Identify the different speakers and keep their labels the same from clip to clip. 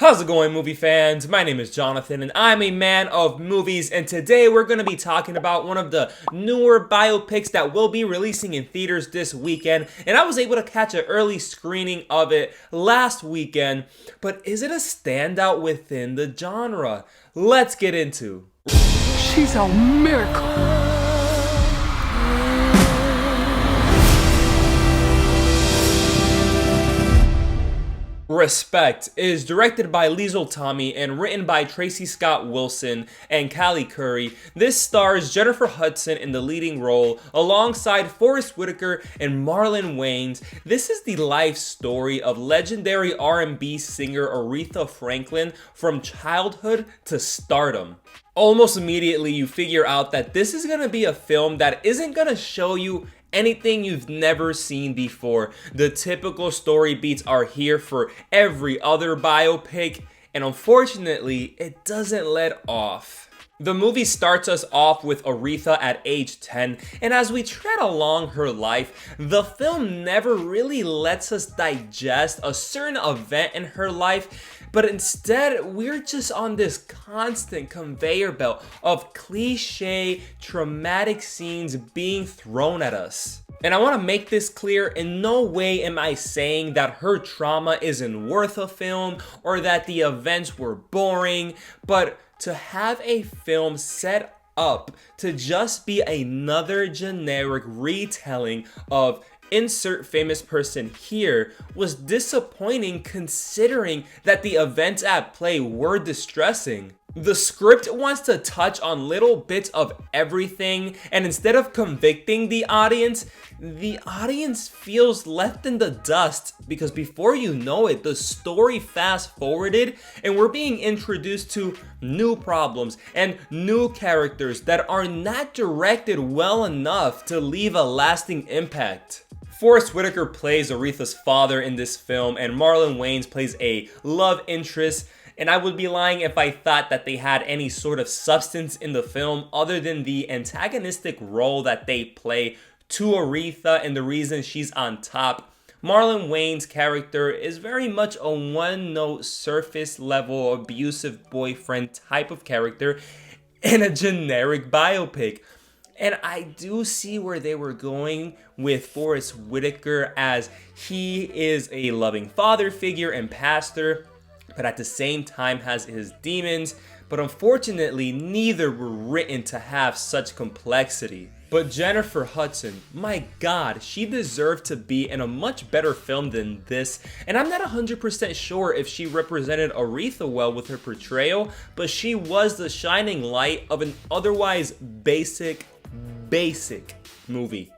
Speaker 1: How's it going, movie fans? My name is Jonathan and I'm a man of movies, and today we're going to be talking about one of the newer biopics that will be releasing in theaters this weekend, and I was able to catch an early screening of it last weekend. But is it a standout within the genre? Let's get into.
Speaker 2: She's a miracle.
Speaker 1: Respect is directed by Liesl and written by Tracey Wilson and Callie Khouri. This stars Jennifer Hudson in the leading role alongside Whitaker and Marlon Wayans. This is the life story of legendary R&B singer Aretha Franklin from childhood to stardom. Almost immediately you figure out that this is going to be a film that isn't going to show you anything you've never seen before. The typical story beats are here for every other biopic, and unfortunately, it doesn't let off. The movie starts us off with Aretha at age 10, and as we tread along her life, the film never really lets us digest a certain event in her life, but instead, we're just on this constant conveyor belt of cliche, traumatic scenes being thrown at us. And I want to make this clear, in no way am I saying that her trauma isn't worth a film or that the events were boring, but to have a film set up to just be another generic retelling of insert famous person here was disappointing, considering that the events at play were distressing. The script wants to touch on little bits of everything, and instead of convicting the audience feels left in the dust, because before you know it, the story fast forwarded and we're being introduced to new problems and new characters that are not directed well enough to leave a lasting impact. Whitaker plays Aretha's father in this film, and Marlon Wayans plays a love interest, and I would be lying if I thought that they had any sort of substance in the film other than the antagonistic role that they play to Aretha and the reason she's on top. Marlon Wayans' character is very much a one-note, surface-level, abusive boyfriend type of character in a generic biopic. And I do see where they were going with Whitaker, as he is a loving father figure and pastor, but at the same time has his demons. But unfortunately, neither were written to have such complexity. But Jennifer Hudson, my god, she deserved to be in a much better film than this. And I'm not 100% sure if she represented Aretha well with her portrayal, but she was the shining light of an otherwise basic movie.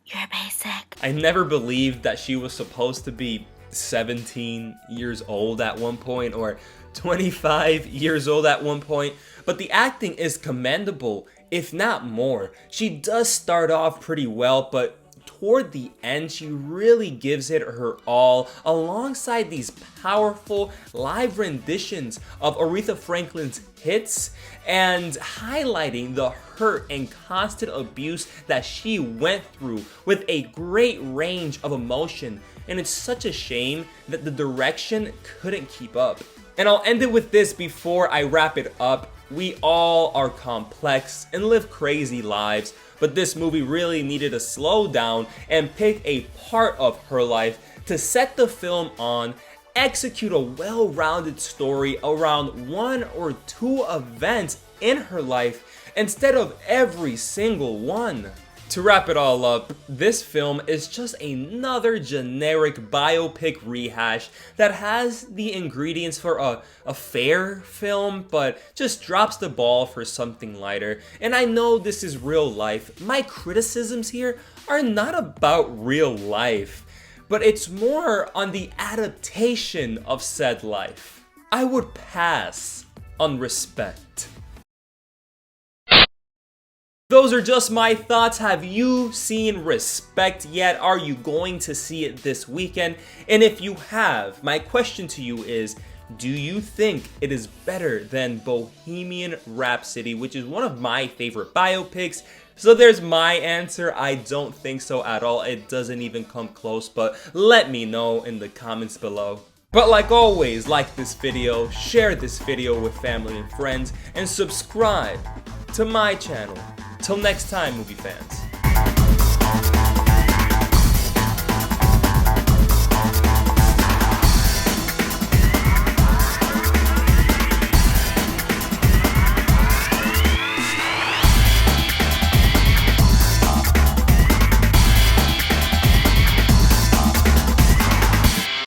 Speaker 3: You're basic.
Speaker 1: I never believed that she was supposed to be 17 years old at one point, or 25 years old at one point, but the acting is commendable, if not more. She does start off pretty well, but toward the end, she really gives it her all, alongside these powerful live renditions of Aretha Franklin's hits and highlighting the hurt and constant abuse that she went through with a great range of emotion. And it's such a shame that the direction couldn't keep up. And I'll end it with this before I wrap it up. We all are complex and live crazy lives, but this movie really needed to slow down and pick a part of her life to set the film on, execute a well-rounded story around one or two events in her life instead of every single one. To wrap it all up, this film is just another generic biopic rehash that has the ingredients for a fair film, but just drops the ball for something lighter. And I know this is real life. My criticisms here are not about real life, but it's more on the adaptation of said life. I would pass on Respect. Those are just my thoughts. Have you seen Respect yet? Are you going to see it this weekend? And if you have, my question to you is, do you think it is better than Bohemian Rhapsody, which is one of my favorite biopics? So there's my answer. I don't think so at all. It doesn't even come close, but let me know in the comments below. But like always, like this video, share this video with family and friends, and subscribe to my channel. Till next time, movie fans.